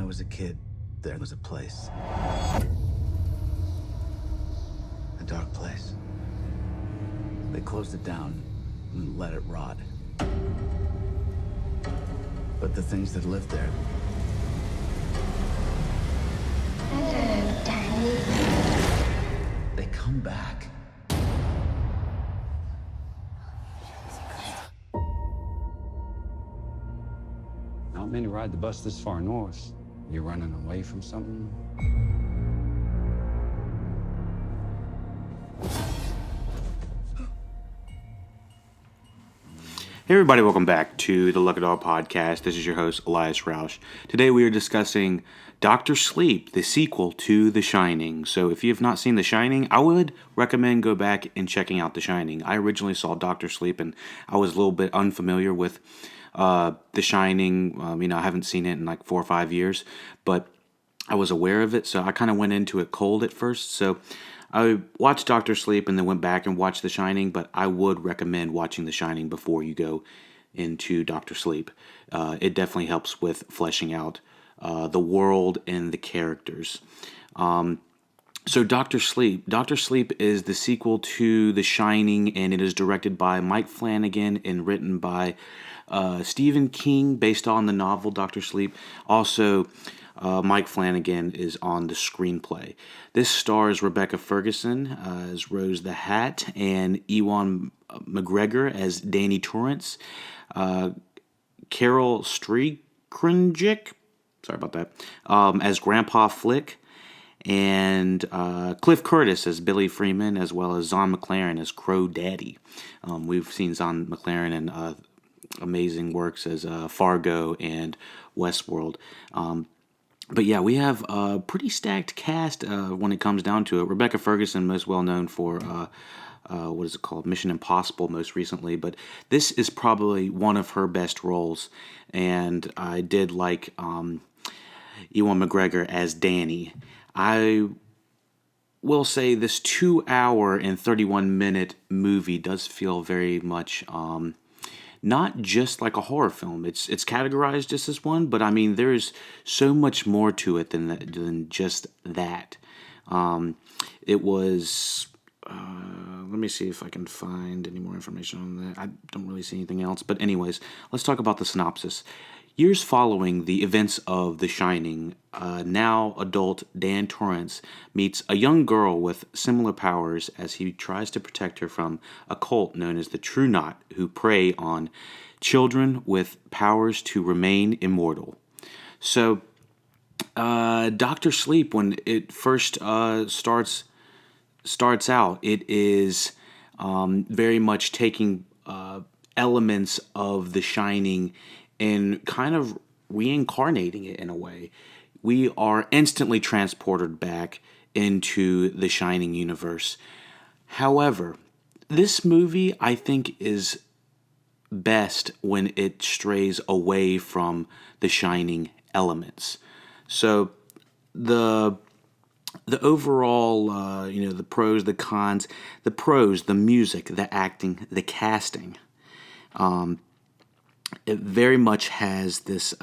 was a kid, there was a place. A dark place. They closed it down and let it rot. But the things that lived there... Hello, Danny. they come back. Not many ride the bus this far north. You're running away from something? Hey everybody, welcome back to the LuckyDog podcast. This is your host, Elias. Today we are discussing Dr. Sleep, the sequel to The Shining. So if you have not seen The Shining, I would recommend go back and checking out The Shining. I originally saw Dr. Sleep and I was a little bit unfamiliar with The Shining. I haven't seen it in like 4 or 5 years, but I was aware of it, so I kind of went into it cold at first. So I watched Dr. Sleep and then went back and watched The Shining, but I would recommend watching The Shining before you go into Dr. Sleep. It definitely helps with fleshing out the world and the characters. So Dr. Sleep is the sequel to The Shining, and it is directed by Mike Flanagan and written by Stephen King, based on the novel Dr. Sleep. Also, Mike Flanagan is on the screenplay. This stars Rebecca Ferguson as Rose the Hat and Ewan McGregor as Danny Torrance, Carol Streekrnjic, sorry about that, as Grandpa Flick, and Cliff Curtis as Billy Freeman, as well as Zahn McClarnon as Crow Daddy. We've seen Zahn McClarnon in amazing works as Fargo and Westworld. But yeah, we have a pretty stacked cast when it comes down to it. Rebecca Ferguson, most well known for, what is it called? Mission Impossible most recently. But this is probably one of her best roles. And I did like Ewan McGregor as Danny. I will say this 2-hour and 31-minute movie does feel very much... not just like a horror film. It's categorized just as one, but I mean there's so much more to it than just that. It was. Let me see if I can find any more information on that. I don't really see anything else. But anyways, let's talk about the synopsis. Years following the events of The Shining, now adult Dan Torrance meets a young girl with similar powers as he tries to protect her from a cult known as the True Knot, who prey on children with powers to remain immortal. So, Dr. Sleep, when it first starts out, it is very much taking elements of The Shining and kind of reincarnating it in a way. We are instantly transported back into the Shining universe. However, this movie, I think, is best when it strays away from the Shining elements. So the overall, the pros, the cons, the pros, the music, the acting, the casting, it very much has this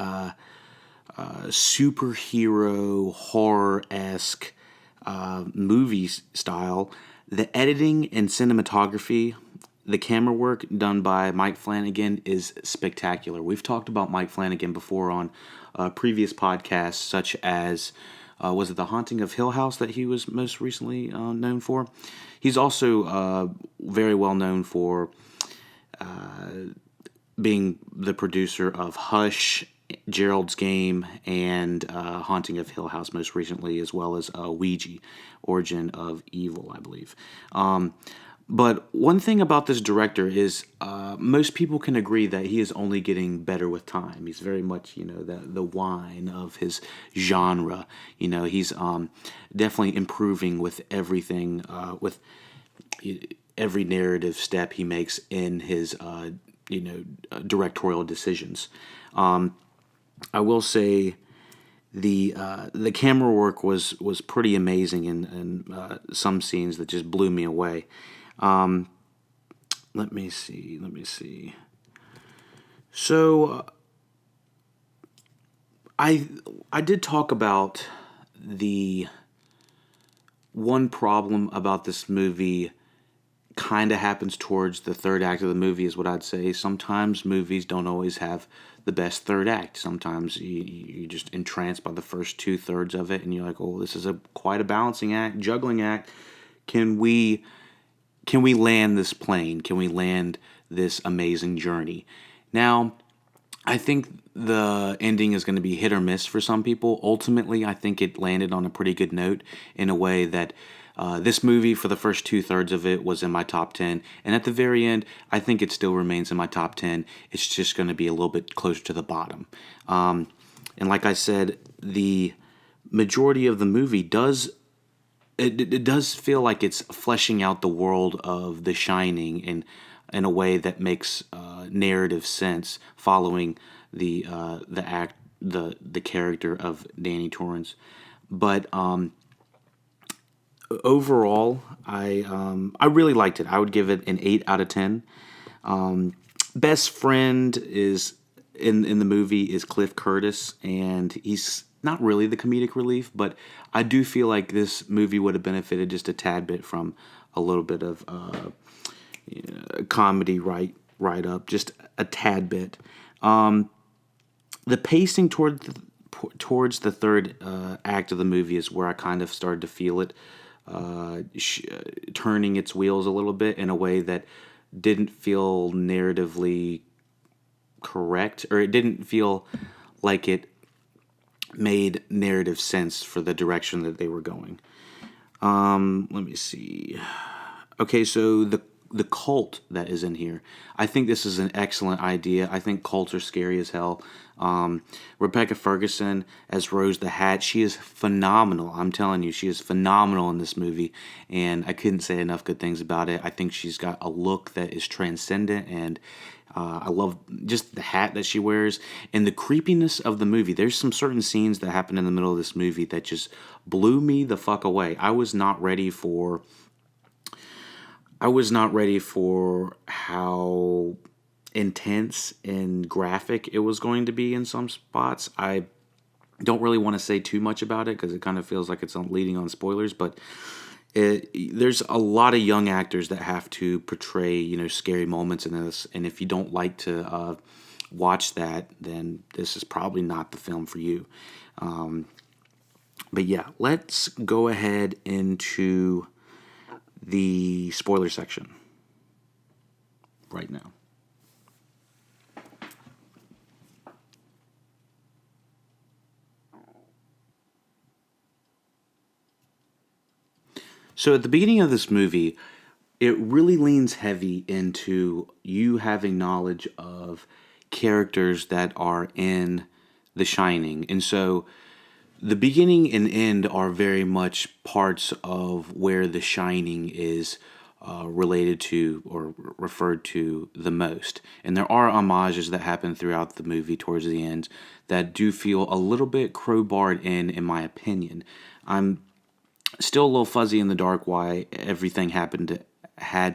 superhero horror-esque movie style. The editing and cinematography, the camera work done by Mike Flanagan is spectacular. We've talked about Mike Flanagan before on previous podcasts, such as was it The Haunting of Hill House that he was most recently known for? He's also very well known for being the producer of Hush, Gerald's Game, and Haunting of Hill House most recently, as well as Ouija, Origin of Evil, I believe. But one thing about this director is most people can agree that he is only getting better with time. He's very much, the wine of his genre. He's definitely improving with everything, with every narrative step he makes in his directorial decisions. I will say the camera work was pretty amazing in some scenes that just blew me away. Let me see. So I did talk about the one problem about this movie kind of happens towards the third act of the movie is what I'd say. Sometimes movies don't always have the best third act. Sometimes you're just entranced by the first 2/3 of it, and you're like, oh, this is quite a balancing act, juggling act. Can we land this plane? Can we land this amazing journey? Now, I think the ending is going to be hit or miss for some people. Ultimately, I think it landed on a pretty good note in a way that this movie, for the first 2/3 of it, was in my top 10. And at the very end, I think it still remains in my top 10. It's just going to be a little bit closer to the bottom. And like I said, the majority of the movie does feel like it's fleshing out the world of The Shining in a way that makes narrative sense, following the character of Danny Torrance. But overall, I really liked it. I would give it an 8 out of 10. Best friend is in the movie is Cliff Curtis, and he's not really the comedic relief, but I do feel like this movie would have benefited just a tad bit from a little bit of comedy right up, just a tad bit. The pacing towards the third act of the movie is where I kind of started to feel it turning its wheels a little bit in a way that didn't feel narratively correct, or it didn't feel like it made narrative sense for the direction that they were going. Let me see. Okay, so the cult that is in here, I think this is an excellent idea. I think cults are scary as hell. Rebecca Ferguson as Rose the Hat, she is phenomenal. I'm telling you, she is phenomenal in this movie, and I couldn't say enough good things about it. I think she's got a look that is transcendent, and I love just the hat that she wears and the creepiness of the movie. There's some certain scenes that happen in the middle of this movie that just blew me the fuck away. I was not ready for how intense and graphic it was going to be in some spots. I don't really want to say too much about it because it kind of feels like it's leading on spoilers, but there's a lot of young actors that have to portray, scary moments in this, and if you don't like to watch that, then this is probably not the film for you. But yeah, let's go ahead into the spoiler section right now. So at the beginning of this movie, it really leans heavy into you having knowledge of characters that are in The Shining. And so the beginning and end are very much parts of where The Shining is related to or referred to the most. And there are homages that happen throughout the movie towards the end that do feel a little bit crowbarred in my opinion. I'm still a little fuzzy in the dark why everything had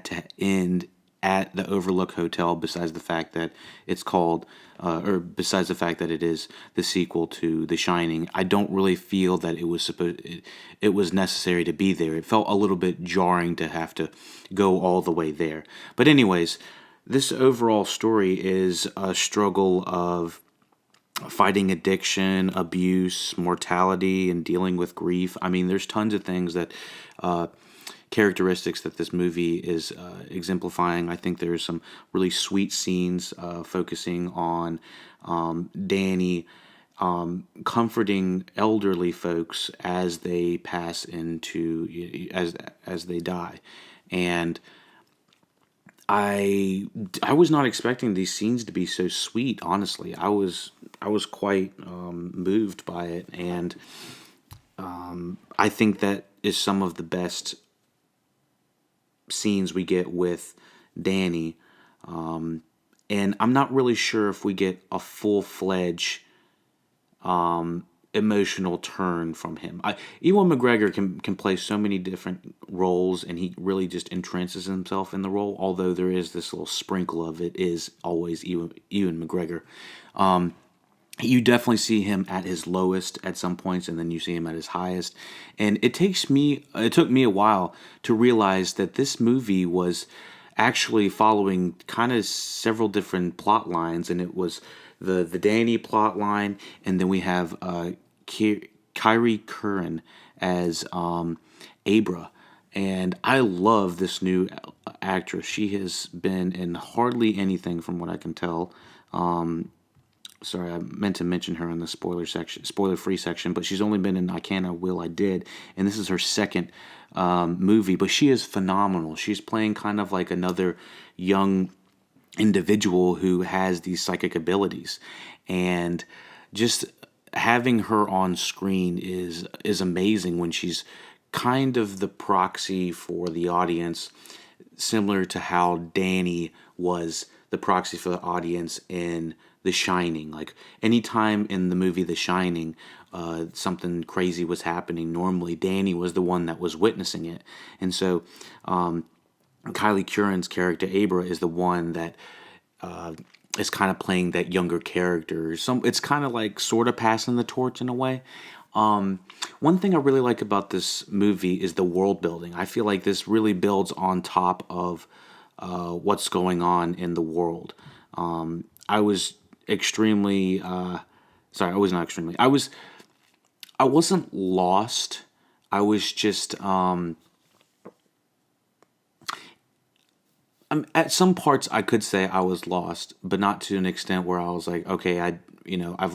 to end at the Overlook Hotel, besides the fact that it's called, or besides the fact that it is the sequel to The Shining. I don't really feel that it was necessary to be there. It felt a little bit jarring to have to go all the way there. But anyways, this overall story is a struggle of fighting addiction, abuse, mortality, and dealing with grief. I mean, there's tons of things that characteristics that this movie is exemplifying. I think there's some really sweet scenes focusing on Danny comforting elderly folks as they pass into as they die, and I was not expecting these scenes to be so sweet. Honestly, I was quite moved by it, and I think that is some of the best scenes we get with Danny. And I'm not really sure if we get a full-fledged emotional turn from him. Ewan McGregor can play so many different roles, and he really just entrances himself in the role, although there is this little sprinkle of it is always Ewan McGregor. you definitely see him at his lowest at some points, and then you see him at his highest. And it took me a while to realize that this movie was actually following kind of several different plot lines, and it was the Danny plot line, and then we have Kyrie Curran as Abra. And I love this new actress. She has been in hardly anything from what I can tell. Sorry, I meant to mention her in the spoiler-free section, but she's only been in I Can, I Will, I Did, and this is her second movie, but she is phenomenal. She's playing kind of like another young individual who has these psychic abilities, and just having her on screen is amazing when she's kind of the proxy for the audience, similar to how Danny was the proxy for the audience in The Shining. Like anytime in the movie The Shining, something crazy was happening, normally Danny was the one that was witnessing it. And so Kylie Curran's character Abra is the one that is kind of playing that younger character. It's kind of like sort of passing the torch in a way. One thing I really like about this movie is the world building. I feel like this really builds on top of what's going on in the world. I was extremely sorry, I was not extremely. I wasn't lost. I was just at some parts I could say I was lost, but not to an extent where I was like, okay, I've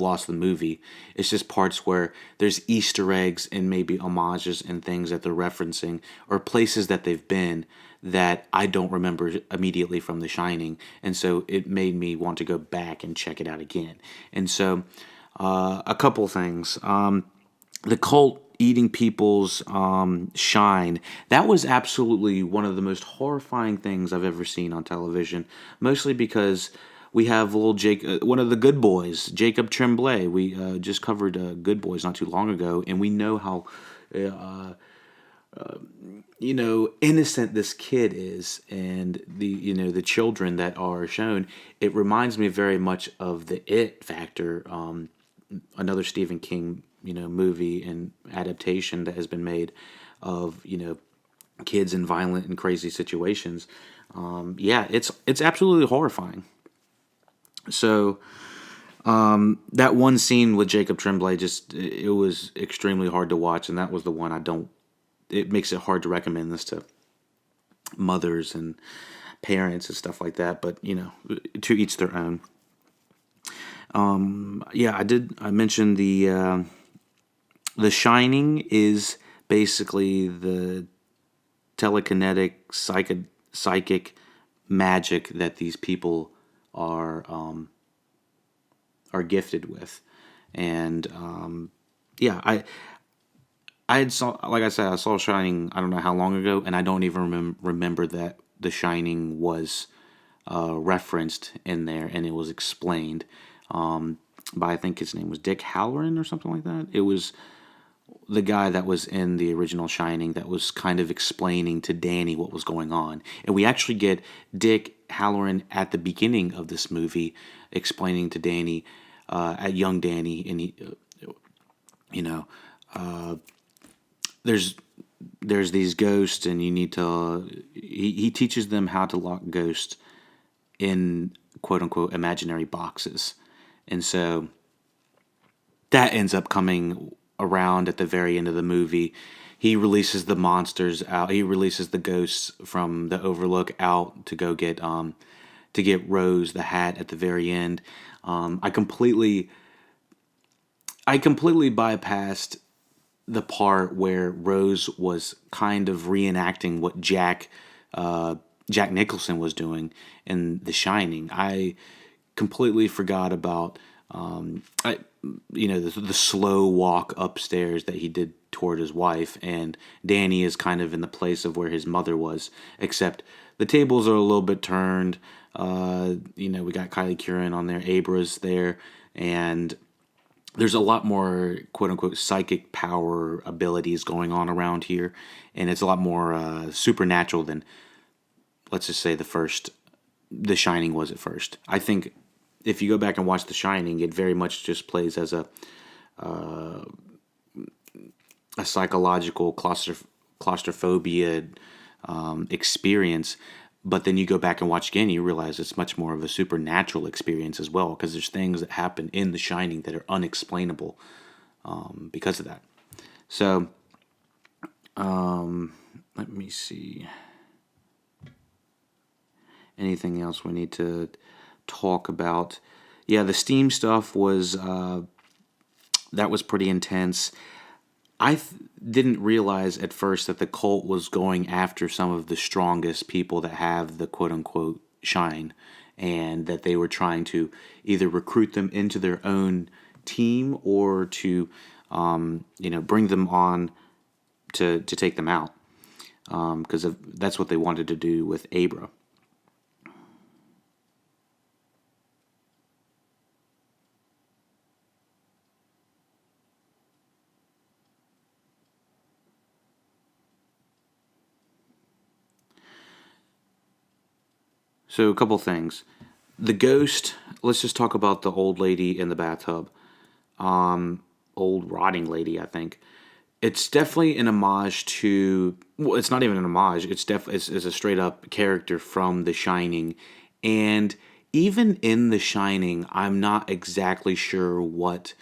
lost the movie. It's just parts where there's Easter eggs and maybe homages and things that they're referencing, or places that they've been that I don't remember immediately from The Shining, and so it made me want to go back and check it out again. And so, a couple things. The cult eating people's shine. That was absolutely one of the most horrifying things I've ever seen on television. Mostly because we have little one of the good boys, Jacob Tremblay. We just covered Good Boys not too long ago, and we know how innocent this kid is, and the children that are shown. It reminds me very much of the It Factor, another Stephen King movie and adaptation that has been made of kids in violent and crazy situations. It's absolutely horrifying. So that one scene with Jacob Tremblay, it was extremely hard to watch, and that was the one it makes it hard to recommend this to mothers and parents and stuff like that, but to each their own. I mentioned the Shining is basically the telekinetic psychic magic that these people are gifted with. And I saw Shining, I don't know how long ago, and I don't even remember that The Shining was referenced in there, and it was explained by, I think his name was Dick Halloran or something like that. It was the guy that was in the original Shining that was kind of explaining to Danny what was going on. And we actually get Dick Halloran at the beginning of this movie explaining to Danny, at young Danny, and there's these ghosts, and you need to. He teaches them how to lock ghosts in quote unquote imaginary boxes, and so that ends up coming around at the very end of the movie. He releases the monsters out. He releases the ghosts from the Overlook out to go get Rose the Hat at the very end. I completely bypassed the part where Rose was kind of reenacting what Jack Nicholson was doing in The Shining. I completely forgot about the slow walk upstairs that he did toward his wife, and Danny is kind of in the place of where his mother was, except the tables are a little bit turned. We got Kylie Curran on there, Abra's there, and there's a lot more quote-unquote psychic power abilities going on around here, and it's a lot more supernatural than, let's just say, The Shining was at first. I think if you go back and watch The Shining, it very much just plays as a psychological claustrophobia experience. But then you go back and watch again, you realize it's much more of a supernatural experience as well, because there's things that happen in The Shining that are unexplainable because of that. So, let me see. Anything else we need to talk about? Yeah, the Steam stuff was that was pretty intense. I didn't realize at first that the cult was going after some of the strongest people that have the quote-unquote shine, and that they were trying to either recruit them into their own team or to, bring them on to take them out, because that's what they wanted to do with Abra. So a couple things. The ghost, let's just talk about the old lady in the bathtub. Old rotting lady, I think. It's definitely an homage to, well, it's not even an homage. It's a straight up character from The Shining. And even in The Shining, I'm not exactly sure what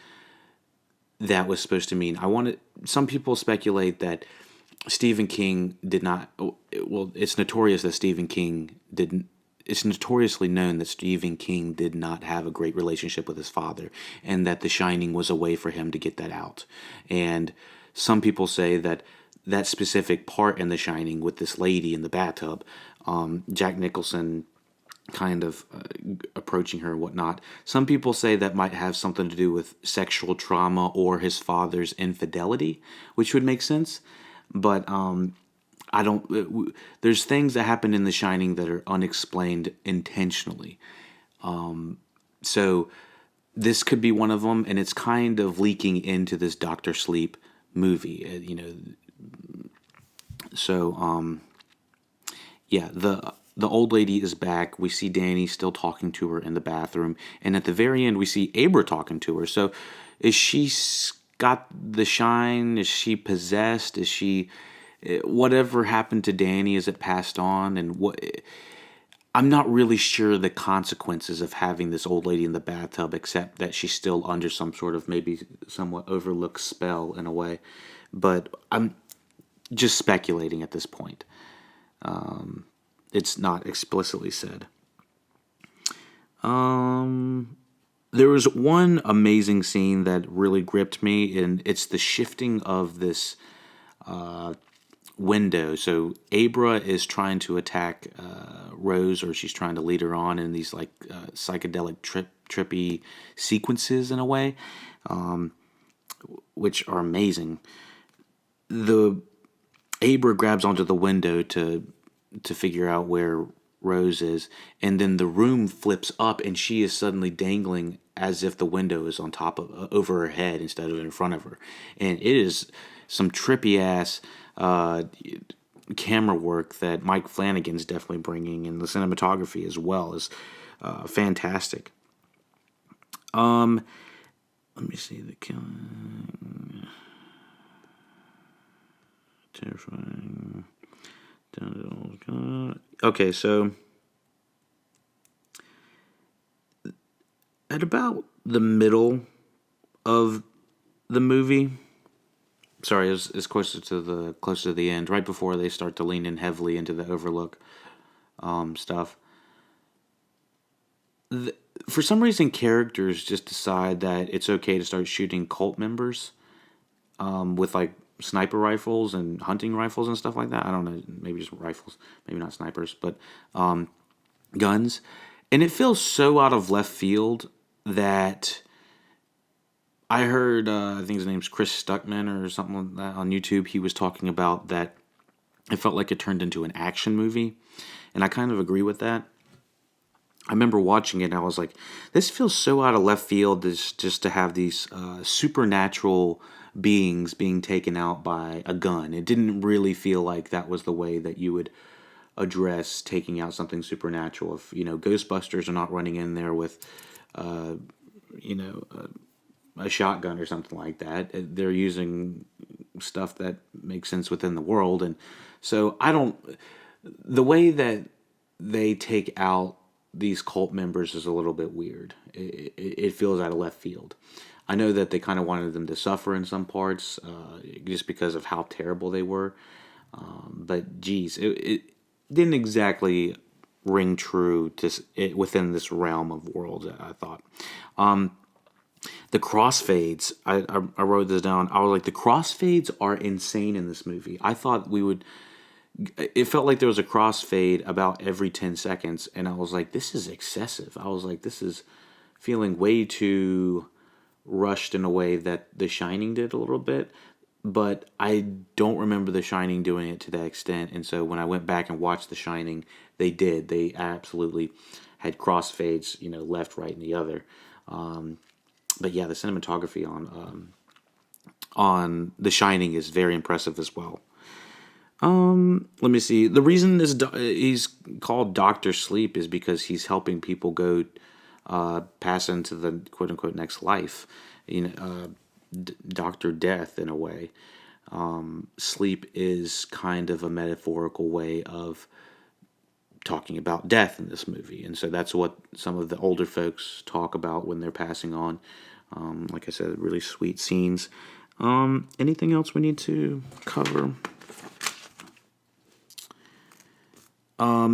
that was supposed to mean. Some people speculate that Stephen King did not, well, it's notorious that Stephen King didn't, it's notoriously known that Stephen King did not have a great relationship with his father, and that The Shining was a way for him to get that out. And some people say that that specific part in The Shining with this lady in the bathtub, Jack Nicholson kind of approaching her and whatnot, some people say that might have something to do with sexual trauma or his father's infidelity, which would make sense. But I don't. There's things that happen in The Shining that are unexplained intentionally. So this could be one of them, and it's kind of leaking into this Doctor Sleep movie. So yeah, the old lady is back. We see Danny still talking to her in the bathroom, and at the very end, we see Abra talking to her. So is she got the shine? Is she possessed? Is she? Whatever happened to Danny, is it passed on? And I'm not really sure the consequences of having this old lady in the bathtub, except that she's still under some sort of maybe somewhat overlooked spell in a way. But I'm just speculating at this point. It's not explicitly said. There was one amazing scene that really gripped me, and it's the shifting of this window. So Abra is trying to attack Rose, or she's trying to lead her on in these like psychedelic trippy sequences in a way, which are amazing. The Abra grabs onto the window to figure out where Rose is, and then the room flips up, and she is suddenly dangling as if the window is on top of over her head instead of in front of her, and it is some trippy ass camera work that Mike Flanagan's definitely bringing, and the cinematography as well is fantastic. Let me see the killing. Terrifying. Okay, so at about the middle of the movie, sorry, it's closer to the end, right before they start to lean in heavily into the Overlook stuff. For some reason, characters just decide that it's okay to start shooting cult members with like sniper rifles and hunting rifles and stuff like that. I don't know, maybe just rifles, maybe not snipers, but guns. And it feels so out of left field that I heard, I think his name's Chris Stuckman or something like that on YouTube. He was talking about that it felt like it turned into an action movie. And I kind of agree with that. I remember watching it and I was like, this feels so out of left field, just to have these supernatural beings being taken out by a gun. It didn't really feel like that was the way that you would address taking out something supernatural. If Ghostbusters are not running in there with you know a shotgun or something like that, they're using stuff that makes sense within the world. And so the way that they take out these cult members is a little bit weird. It feels out of left field. I know that they kind of wanted them to suffer in some parts, just because of how terrible they were. But geez, it didn't exactly ring true to within this realm of worlds, I thought. The crossfades, I wrote this down. I was like, the crossfades are insane in this movie. I thought it felt like there was a crossfade about every 10 seconds, and I was like, this is excessive. I was like, this is feeling way too rushed in a way that The Shining did a little bit, but I don't remember The Shining doing it to that extent. And so when I went back and watched The Shining, they did. They absolutely had crossfades, left, right, and the other. But yeah, the cinematography on The Shining is very impressive as well. Let me see. The reason he's called Doctor Sleep is because he's helping people go pass into the quote unquote next life. Doctor Death in a way. Sleep is kind of a metaphorical way of talking about death in this movie, and so that's what some of the older folks talk about when they're passing on. Like I said, really sweet scenes. Anything else we need to cover?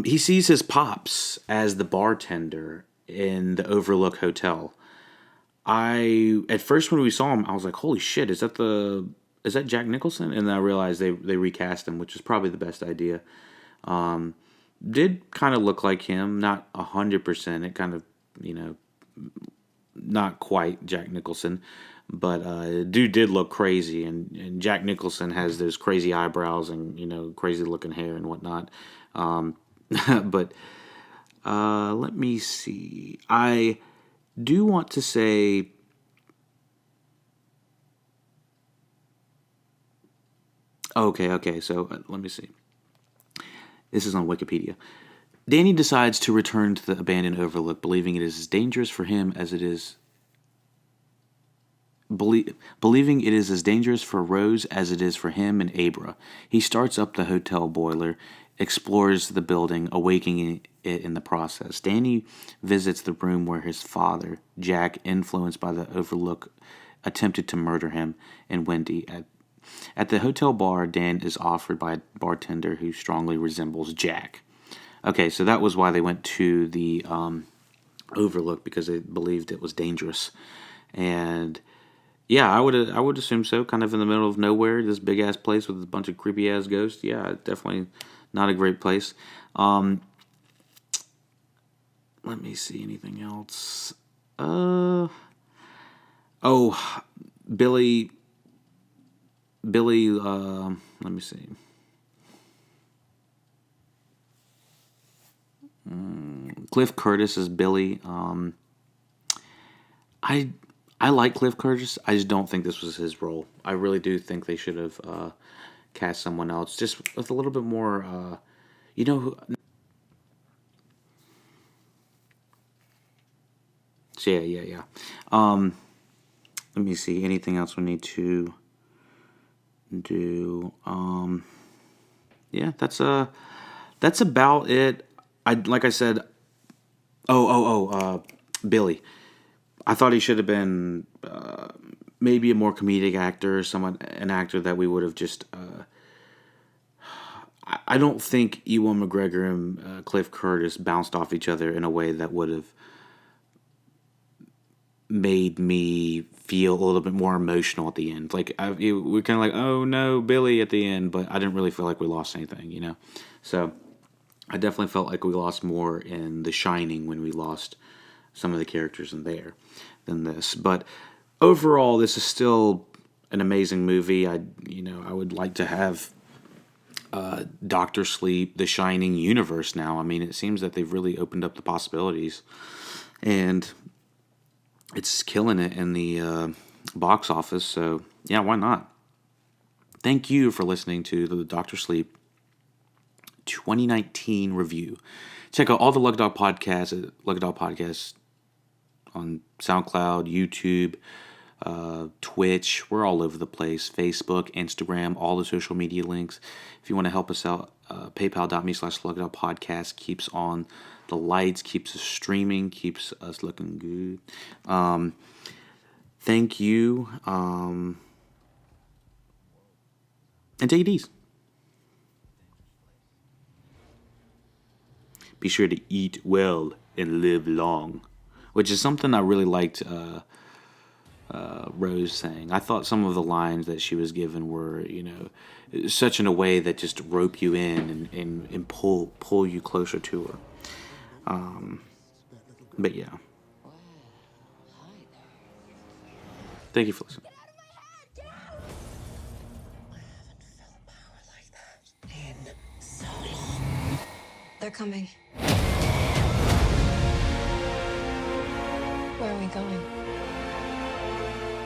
He sees his pops as the bartender in the Overlook Hotel. At first when we saw him, I was like, "Holy shit! Is that Jack Nicholson?" And then I realized they recast him, which is probably the best idea. Did kind of look like him, not 100%. It kind of, not quite Jack Nicholson, but dude did look crazy, and Jack Nicholson has those crazy eyebrows and crazy looking hair and whatnot. But let me see. I do want to say, okay. So let me see. This is on Wikipedia. Danny decides to return to the abandoned Overlook, believing it is as dangerous for him as it is. Believing it is as dangerous for Rose as it is for him and Abra. He starts up the hotel boiler, explores the building, awakening it in the process. Danny visits the room where his father, Jack, influenced by the Overlook, attempted to murder him and Wendy. At the hotel bar, Dan is offered by a bartender who strongly resembles Jack. Okay, so that was why they went to the Overlook, because they believed it was dangerous. And yeah, I would assume so. Kind of in the middle of nowhere, this big ass place with a bunch of creepy ass ghosts. Yeah, definitely not a great place. Let me see, anything else. Billy. Let me see. Cliff Curtis is Billy. I like Cliff Curtis. I just don't think this was his role. I really do think they should have cast someone else, just with a little bit more. So yeah. Let me see. Anything else we need to do? Yeah, that's about it. Like I said. Billy. I thought he should have been maybe a more comedic actor, an actor that we would have just. I don't think Ewan McGregor and Cliff Curtis bounced off each other in a way that would have made me feel a little bit more emotional at the end. Like we're kind of like, oh no, Billy at the end, but I didn't really feel like we lost anything, So I definitely felt like we lost more in The Shining when we lost some of the characters in there than this. But overall, this is still an amazing movie. I would like to have Doctor Sleep, The Shining universe now. I mean, it seems that they've really opened up the possibilities, and it's killing it in the box office. So yeah, why not? Thank you for listening to the Doctor Sleep 2019 review. Check out all the LuckyDog podcasts at LuckyDog Podcasts on SoundCloud, YouTube, Twitch. We're all over the place. Facebook, Instagram, all the social media links. If you want to help us out, paypal.me/LuckyDog Podcast keeps on the lights, keeps us streaming, keeps us looking good. Thank you. And take it easy. Be sure to eat well and live long, which is something I really liked Rose saying. I thought some of the lines that she was given were, such in a way that just rope you in and pull you closer to her. But yeah. Thank you for listening. They're coming. Where are we going?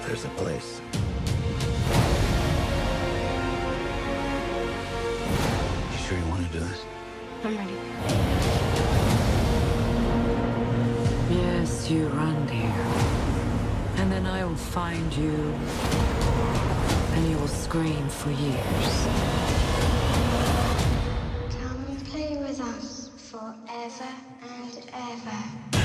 There's a place. You sure you want to do this? I'm ready. Yes, you run, dear. And then I will find you, and you will scream for years. Come and play with us forever and ever.